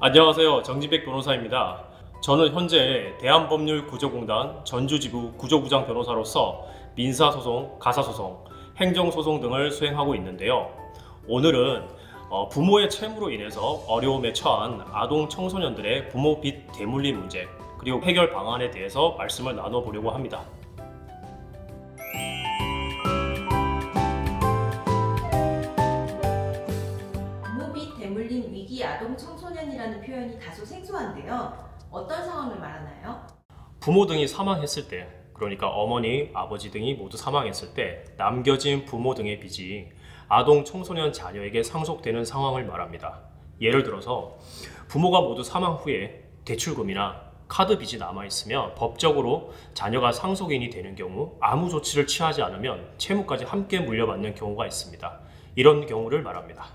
안녕하세요. 정진백 변호사입니다. 저는 현재 대한법률구조공단 전주지부 구조부장 변호사로서 민사소송, 가사소송, 행정소송 등을 수행하고 있는데요. 오늘은 부모의 채무로 인해서 어려움에 처한 아동 청소년들의 부모 빚 대물림 문제 그리고 해결 방안에 대해서 말씀을 나눠보려고 합니다. 부모 빚 대물림 위기 아동 청소년이라는 표현이 다소 생소한데요. 어떤 상황을 말하나요? 부모 등이 사망했을 때, 그러니까 어머니, 아버지 등이 모두 사망했을 때 남겨진 부모 등의 빚이 아동 청소년 자녀에게 상속되는 상황을 말합니다. 예를 들어서 부모가 모두 사망 후에 대출금이나 카드 빚이 남아있으며 법적으로 자녀가 상속인이 되는 경우 아무 조치를 취하지 않으면 채무까지 함께 물려받는 경우가 있습니다. 이런 경우를 말합니다.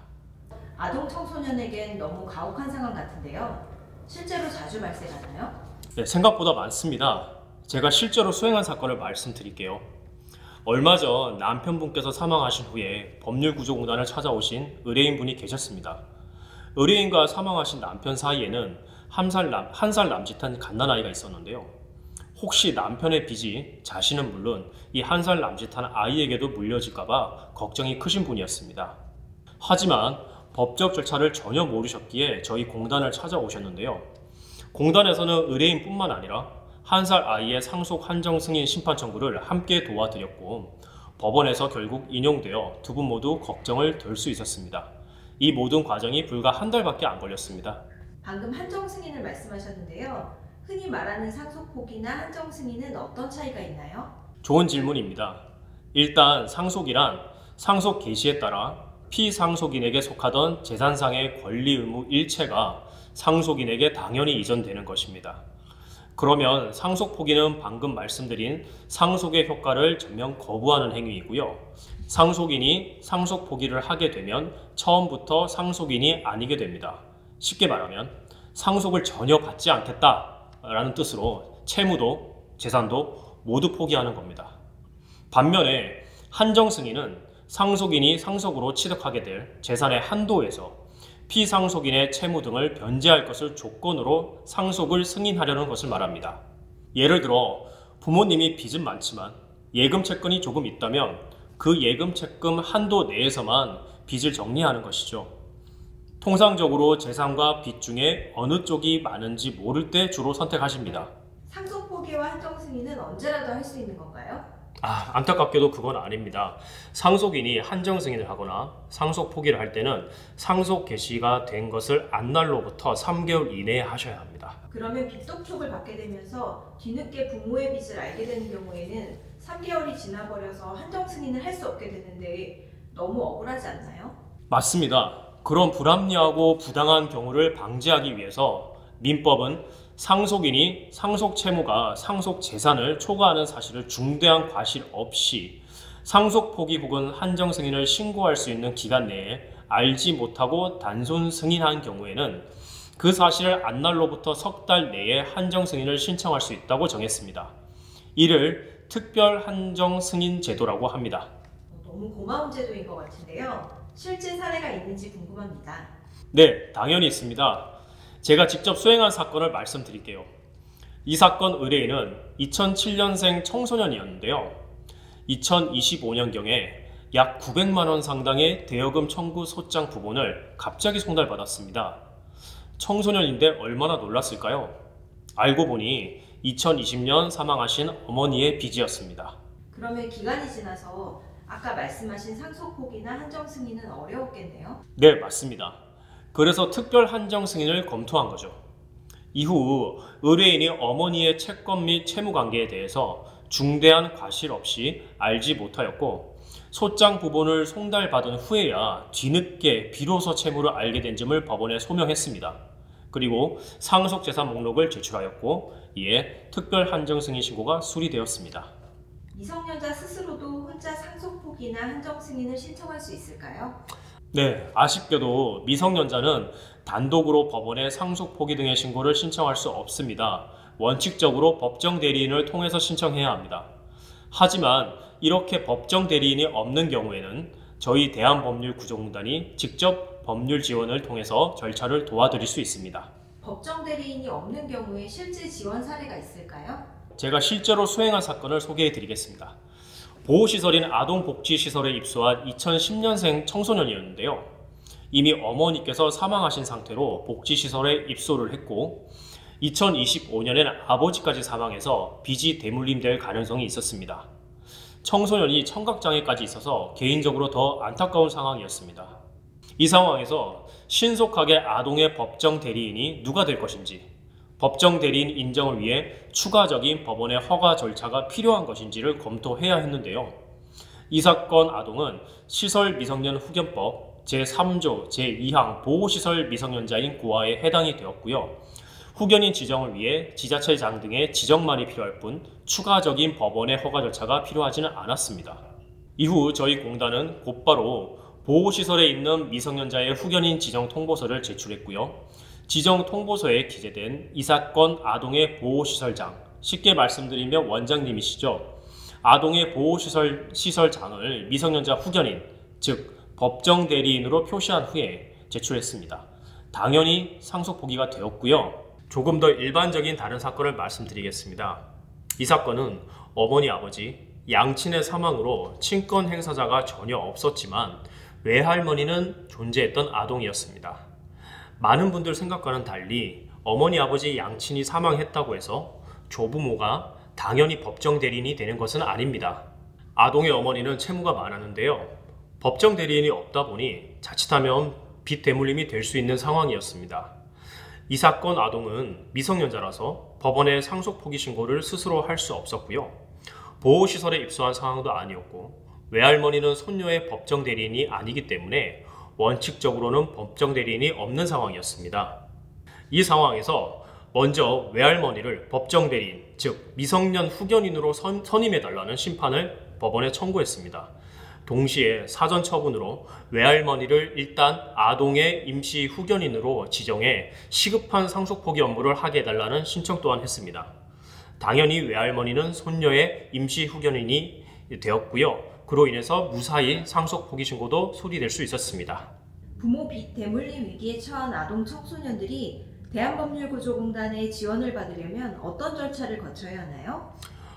아동 청소년에겐 너무 가혹한 상황 같은데요. 실제로 자주 발생하나요? 네, 생각보다 많습니다. 제가 실제로 수행한 사건을 말씀드릴게요. 얼마 전 남편분께서 사망하신 후에 법률구조공단을 찾아오신 의뢰인분이 계셨습니다. 의뢰인과 사망하신 남편 사이에는 한 살 남짓한 갓난아이가 있었는데요. 혹시 남편의 빚이 자신은 물론 이 한 살 남짓한 아이에게도 물려질까봐 걱정이 크신 분이었습니다. 하지만 법적 절차를 전혀 모르셨기에 저희 공단을 찾아오셨는데요. 공단에서는 의뢰인뿐만 아니라 한 살 아이의 상속 한정 승인 심판 청구를 함께 도와드렸고 법원에서 결국 인용되어 두 분 모두 걱정을 덜 수 있었습니다. 이 모든 과정이 불과 한 달밖에 안 걸렸습니다. 방금 한정 승인을 말씀하셨는데요. 흔히 말하는 상속 포기나 한정 승인은 어떤 차이가 있나요? 좋은 질문입니다. 일단 상속이란 상속 개시에 따라 피상속인에게 속하던 재산상의 권리 의무 일체가 상속인에게 당연히 이전되는 것입니다. 그러면 상속 포기는 방금 말씀드린 상속의 효과를 전면 거부하는 행위이고요. 상속인이 상속 포기를 하게 되면 처음부터 상속인이 아니게 됩니다. 쉽게 말하면 상속을 전혀 받지 않겠다라는 뜻으로 채무도 재산도 모두 포기하는 겁니다. 반면에 한정 승인은 상속인이 상속으로 취득하게 될 재산의 한도에서 피상속인의 채무 등을 변제할 것을 조건으로 상속을 승인하려는 것을 말합니다. 예를 들어 부모님이 빚은 많지만 예금 채권이 조금 있다면 그 예금 채권 한도 내에서만 빚을 정리하는 것이죠. 통상적으로 재산과 빚 중에 어느 쪽이 많은지 모를 때 주로 선택하십니다. 상속 포기와 한정 승인은 언제라도 할 수 있는 건가요? 안타깝게도 그건 아닙니다. 상속인이 한정 승인을 하거나 상속 포기를 할 때는 상속 개시가 된 것을 안날로부터 3개월 이내에 하셔야 합니다. 그러면 빚독촉을 받게 되면서 뒤늦게 부모의 빚을 알게 되는 경우에는 3개월이 지나버려서 한정 승인을 할 수 없게 되는데 너무 억울하지 않나요? 맞습니다. 그런 불합리하고 부당한 경우를 방지하기 위해서 민법은 상속인이 상속 채무가 상속 재산을 초과하는 사실을 중대한 과실 없이 상속 포기 혹은 한정 승인을 신고할 수 있는 기간 내에 알지 못하고 단손 승인한 경우에는 그 사실을 안날로부터 석 달 내에 한정 승인을 신청할 수 있다고 정했습니다. 이를 특별 한정 승인 제도라고 합니다. 너무 고마운 제도인 것 같은데요. 실제 사례가 있는지 궁금합니다. 네, 당연히 있습니다. 제가 직접 수행한 사건을 말씀드릴게요. 이 사건 의뢰인은 2007년생 청소년이었는데요. 2025년경에 약 900만 원 상당의 대여금 청구 소장 부본을 갑자기 송달받았습니다. 청소년인데 얼마나 놀랐을까요? 알고 보니 2020년 사망하신 어머니의 빚이었습니다. 그러면 기간이 지나서 아까 말씀하신 상속 포기나 한정 승인은 어려웠겠네요? 네, 맞습니다. 그래서 특별 한정 승인을 검토한 거죠. 이후 의뢰인이 어머니의 채권 및 채무 관계에 대해서 중대한 과실 없이 알지 못하였고 소장 부본을 송달받은 후에야 뒤늦게 비로소 채무를 알게 된 점을 법원에 소명했습니다. 그리고 상속재산 목록을 제출하였고 이에 특별 한정 승인 신고가 수리되었습니다. 미성년자 스스로도 혼자 상속 포기나 한정 승인을 신청할 수 있을까요? 네, 아쉽게도 미성년자는 단독으로 법원에 상속 포기 등의 신고를 신청할 수 없습니다. 원칙적으로 법정 대리인을 통해서 신청해야 합니다. 하지만 이렇게 법정 대리인이 없는 경우에는 저희 대한법률구조공단이 직접 법률 지원을 통해서 절차를 도와드릴 수 있습니다. 법정 대리인이 없는 경우에 실제 지원 사례가 있을까요? 제가 실제로 수행한 사건을 소개해 드리겠습니다. 보호시설인 아동복지시설에 입소한 2010년생 청소년이었는데요. 이미 어머니께서 사망하신 상태로 복지시설에 입소를 했고 2025년에는 아버지까지 사망해서 빚이 대물림될 가능성이 있었습니다. 청소년이 청각장애까지 있어서 개인적으로 더 안타까운 상황이었습니다. 이 상황에서 신속하게 아동의 법정 대리인이 누가 될 것인지, 법정 대리인 인정을 위해 추가적인 법원의 허가 절차가 필요한 것인지를 검토해야 했는데요. 이 사건 아동은 시설 미성년 후견법 제3조 제2항 보호시설 미성년자인 고아에 해당이 되었고요. 후견인 지정을 위해 지자체장 등의 지정만이 필요할 뿐 추가적인 법원의 허가 절차가 필요하지는 않았습니다. 이후 저희 공단은 곧바로 보호시설에 있는 미성년자의 후견인 지정 통보서를 제출했고요. 지정 통보서에 기재된 이 사건 아동의 보호시설장, 쉽게 말씀드리면 원장님이시죠. 아동의 보호시설장을 미성년자 후견인, 즉 법정 대리인으로 표시한 후에 제출했습니다. 당연히 상속 포기가 되었고요. 조금 더 일반적인 다른 사건을 말씀드리겠습니다. 이 사건은 어머니, 아버지, 양친의 사망으로 친권 행사자가 전혀 없었지만 외할머니는 존재했던 아동이었습니다. 많은 분들 생각과는 달리 어머니, 아버지, 양친이 사망했다고 해서 조부모가 당연히 법정 대리인이 되는 것은 아닙니다. 아동의 어머니는 채무가 많았는데요. 법정 대리인이 없다 보니 자칫하면 빚 대물림이 될 수 있는 상황이었습니다. 이 사건 아동은 미성년자라서 법원에 상속 포기 신고를 스스로 할 수 없었고요. 보호시설에 입소한 상황도 아니었고 외할머니는 손녀의 법정 대리인이 아니기 때문에 원칙적으로는 법정 대리인이 없는 상황이었습니다. 이 상황에서 먼저 외할머니를 법정 대리인, 즉 미성년 후견인으로 선임해달라는 심판을 법원에 청구했습니다. 동시에 사전 처분으로 외할머니를 일단 아동의 임시 후견인으로 지정해 시급한 상속 포기 업무를 하게 해달라는 신청 또한 했습니다. 당연히 외할머니는 손녀의 임시 후견인이 되었고요. 그로 인해서 무사히 상속 포기 신고도 수리될 수 있었습니다. 부모 빚 대물림 위기에 처한 아동 청소년들이 대한법률구조공단의 지원을 받으려면 어떤 절차를 거쳐야 하나요?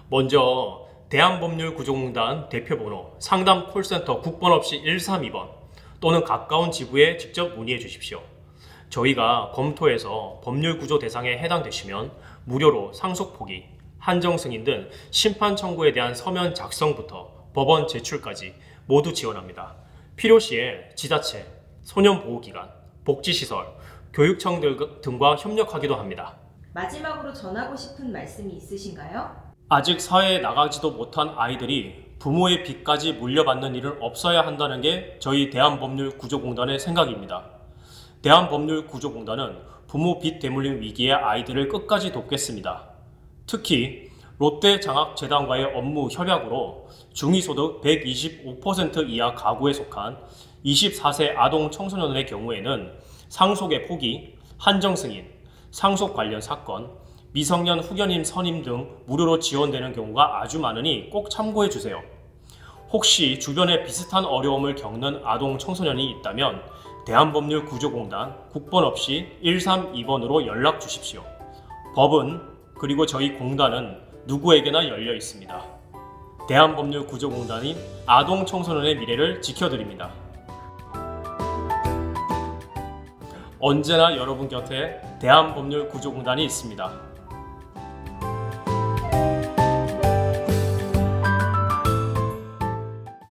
먼저 대한법률구조공단 대표번호 상담 콜센터 국번 없이 132번 또는 가까운 지부에 직접 문의해 주십시오. 저희가 검토해서 법률구조 대상에 해당되시면 무료로 상속 포기, 한정 승인 등 심판 청구에 대한 서면 작성부터 법원 제출까지 모두 지원합니다. 필요시에 지자체, 소년보호기관, 복지시설, 교육청 등과 협력하기도 합니다. 마지막으로 전하고 싶은 말씀이 있으신가요? 아직 사회에 나가지도 못한 아이들이 부모의 빚까지 물려받는 일은 없어야 한다는 게 저희 대한법률구조공단의 생각입니다. 대한법률구조공단은 부모 빚 대물림 위기의 아이들을 끝까지 돕겠습니다. 특히 롯데장학재단과의 업무 협약으로 중위소득 125% 이하 가구에 속한 24세 아동 청소년의 경우에는 상속의 포기, 한정 승인, 상속 관련 사건, 미성년 후견인 선임 등 무료로 지원되는 경우가 아주 많으니 꼭 참고해 주세요. 혹시 주변에 비슷한 어려움을 겪는 아동 청소년이 있다면 대한법률구조공단 국번 없이 132번으로 연락 주십시오. 법은 그리고 저희 공단은 누구에게나 열려 있습니다. 대한법률구조공단이 아동 청소년의 미래를 지켜드립니다. 언제나 여러분 곁에 대한법률구조공단이 있습니다.